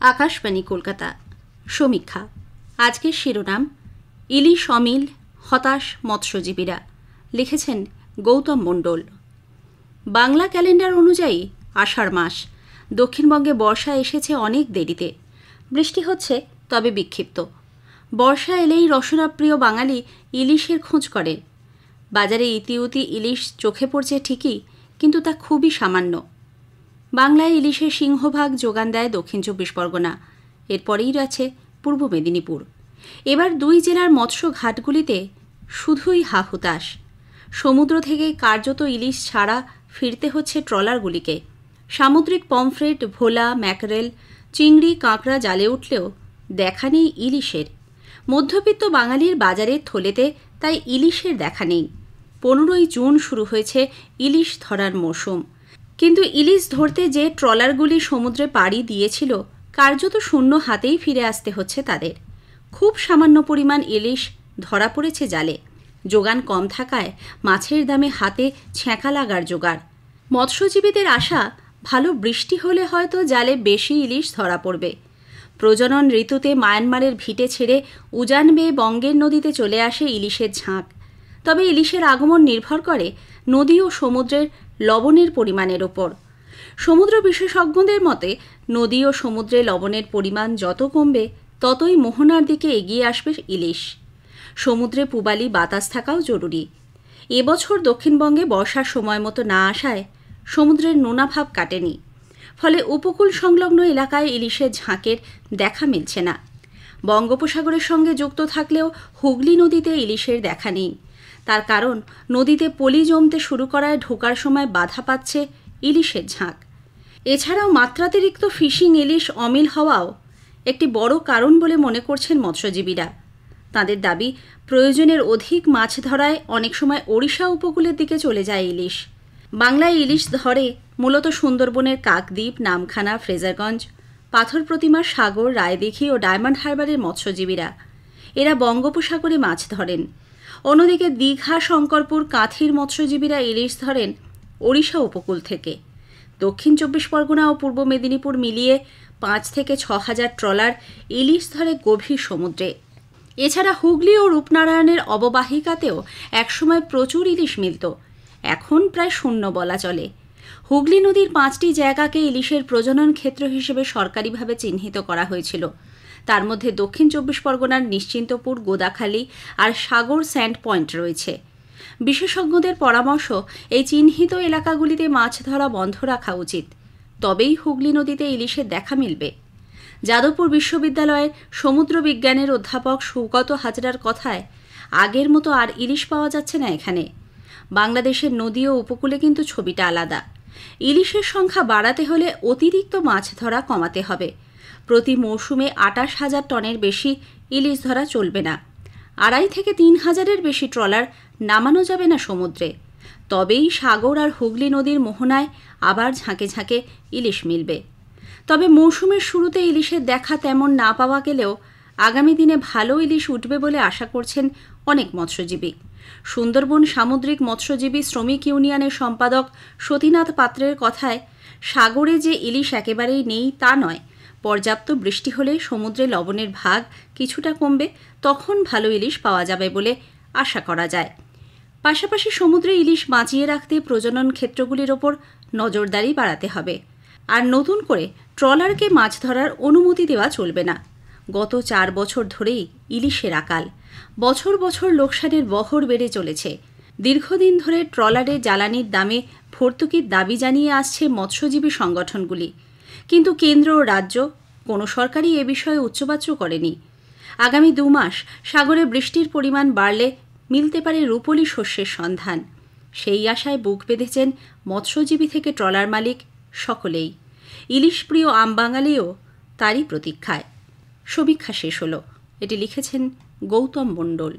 আকাশবাণী কলকাতা। সমীক্ষা। আজকের শিরোনাম ইলিশ অমিল, হতাশ মৎস্যজীবীরা। লিখেছেন গৌতম মণ্ডল। বাংলা ক্যালেন্ডার অনুযায়ী আষাঢ় মাস। দক্ষিণবঙ্গে বর্ষা এসেছে অনেক দেরিতে। বৃষ্টি হচ্ছে, তবে বিক্ষিপ্ত। বর্ষা এলেই রসনাপ্রিয় বাঙালি ইলিশের খোঁজ করে। বাজারে ইতিউতি ইলিশ চোখে পড়ছে ঠিকই, কিন্তু তা খুবই সামান্য। বাংলায় ইলিশের সিংহভাগ যোগান দেয় দক্ষিণ ২৪ পরগনা। এরপরেই রয়েছে পূর্ব মেদিনীপুর। এবার দুই জেলার মৎস্য ঘাটগুলিতে শুধুই হাহুতাশ। সমুদ্র থেকে কার্যত ইলিশ ছাড়া ফিরতে হচ্ছে ট্রলারগুলিকে। সামুদ্রিক পমফ্রেট, ভোলা, ম্যাকরেল, চিংড়ি, কাঁকড়া জালে উঠলেও দেখা নেই ইলিশের। মধ্যবিত্ত বাঙালির বাজারের থলেতে তাই ইলিশের দেখা নেই। ১৫ই জুন শুরু হয়েছে ইলিশ ধরার মৌসুম। কিন্তু ইলিশ ধরতে যে ট্রলারগুলি সমুদ্রে পাড়ি দিয়েছিল, কার্যত শূন্য হাতেই ফিরে আসতে হচ্ছে তাদের। খুব সামান্য পরিমাণ ইলিশ ধরা পড়েছে জালে। যোগান কম থাকায় মাছের দামে হাতে ছ্যাঁকা লাগার জোগাড়। মৎস্যজীবীদের আশা, ভালো বৃষ্টি হলে হয়তো জালে বেশি ইলিশ ধরা পড়বে। প্রজনন ঋতুতে মায়ানমারের ভিটে ছেড়ে উজান বেয়ে বঙ্গের নদীতে চলে আসে ইলিশের ঝাঁক। তবে ইলিশের আগমন নির্ভর করে নদী ও সমুদ্রের লবণের পরিমাণের ওপর। সমুদ্র বিশেষজ্ঞদের মতে, নদী ও সমুদ্রে লবণের পরিমাণ যত কমবে, ততই মোহনার দিকে এগিয়ে আসবে ইলিশ। সমুদ্রে পূবালি বাতাস থাকাও জরুরি। এবছর দক্ষিণবঙ্গে বর্ষার সময় মতো না আসায় সমুদ্রের নোনাভাব কাটেনি। ফলে উপকূল সংলগ্ন এলাকায় ইলিশের ঝাঁকের দেখা মিলছে না। বঙ্গোপসাগরের সঙ্গে যুক্ত থাকলেও হুগলি নদীতে ইলিশের দেখা নেই। তার কারণ, নদীতে পলি জমতে শুরু করায় ঢোকার সময় বাধা পাচ্ছে ইলিশের ঝাঁক। এছাড়াও মাত্রাতিরিক্ত ফিশিং ইলিশ অমিল হওয়াও একটি বড় কারণ বলে মনে করছেন মৎস্যজীবীরা। তাদের দাবি, প্রয়োজনের অধিক মাছ ধরায় অনেক সময় ওড়িশা উপকূলের দিকে চলে যায় ইলিশ। বাংলায় ইলিশ ধরে মূলত সুন্দরবনের কাকদ্বীপ, নামখানা, ফ্রেজারগঞ্জ, পাথর প্রতিমা, সাগর, রায়দিঘি ও ডায়মন্ড হারবারের মৎস্যজীবীরা। এরা বঙ্গোপসাগরে মাছ ধরেন। অন্যদিকে দীঘা, শঙ্করপুর, কাঁথির মৎস্যজীবীরা ইলিশ ধরেন ওড়িশা উপকূল থেকে। দক্ষিণ ২৪ পরগনা ও পূর্ব মেদিনীপুর মিলিয়ে ৫ থেকে ৬ হাজার ট্রলার ইলিশ ধরে গভীর সমুদ্রে। এছাড়া হুগলি ও রূপনারায়ণের অববাহিকাতেও একসময় প্রচুর ইলিশ মিলত। এখন প্রায় শূন্য বলা চলে। হুগলি নদীর ৫টি জায়গাকে ইলিশের প্রজনন ক্ষেত্র হিসেবে সরকারিভাবে চিহ্নিত করা হয়েছিল। তার মধ্যে দক্ষিণ ২৪ পরগনার নিশ্চিন্তপুর, গোদাখালী আর সাগর স্যান্ড পয়েন্ট রয়েছে। বিশেষজ্ঞদের পরামর্শ, এই চিহ্নিত এলাকাগুলিতে মাছ ধরা বন্ধ রাখা উচিত। তবেই হুগলি নদীতে ইলিশের দেখা মিলবে। যাদবপুর বিশ্ববিদ্যালয়ের সমুদ্র বিজ্ঞানের অধ্যাপক সুগত হাজরার কথায়, আগের মতো আর ইলিশ পাওয়া যাচ্ছে না এখানে। বাংলাদেশের নদী ও উপকূলে কিন্তু ছবিটা আলাদা। ইলিশের সংখ্যা বাড়াতে হলে অতিরিক্ত মাছ ধরা কমাতে হবে। প্রতি মৌসুমে ২৮,০০০ টনের বেশি ইলিশ ধরা চলবে না। ২.৫ থেকে ৩ হাজারের বেশি ট্রলার নামানো যাবে না সমুদ্রে। তবেই সাগর আর হুগলি নদীর মোহনায় আবার ঝাঁকে ঝাঁকে ইলিশ মিলবে। তবে মৌসুমের শুরুতে ইলিশের দেখা তেমন না পাওয়া গেলেও আগামী দিনে ভালো ইলিশ উঠবে বলে আশা করছেন অনেক মৎস্যজীবী। সুন্দরবন সামুদ্রিক মৎস্যজীবী শ্রমিক ইউনিয়নের সম্পাদক সতীনাথ পাত্রের কথায়, সাগরে যে ইলিশ একেবারেই নেই তা নয়। পর্যাপ্ত বৃষ্টি হলে সমুদ্রে লবণের ভাগ কিছুটা কমবে, তখন ভালো ইলিশ পাওয়া যাবে বলে আশা করা যায়। পাশাপাশি সমুদ্রে ইলিশ বাঁচিয়ে রাখতে প্রজনন ক্ষেত্রগুলির ওপর নজরদারি বাড়াতে হবে। আর নতুন করে ট্রলারকে মাছ ধরার অনুমতি দেওয়া চলবে না। গত ৪ বছর ধরেই ইলিশের আকাল। বছর বছর লোকসানের বহর বেড়ে চলেছে। দীর্ঘদিন ধরে ট্রলারে জ্বালানির দামে ভর্তুকির দাবি জানিয়ে আসছে মৎস্যজীবী সংগঠনগুলি। কিন্তু কেন্দ্র ও রাজ্য কোনো সরকারই এ বিষয়ে উচ্চবাচ্য করেনি। আগামী ২ মাস সাগরে বৃষ্টির পরিমাণ বাড়লে মিলতে পারে রূপোলি শস্যের সন্ধান। সেই আশায় বুক বেঁধেছেন মৎস্যজীবী থেকে ট্রলার মালিক সকলেই। ইলিশ প্রিয় আমবাঙালিও তারই প্রতীক্ষায়। সমীক্ষা শেষ হলো। এটি লিখেছেন গৌতম মণ্ডল।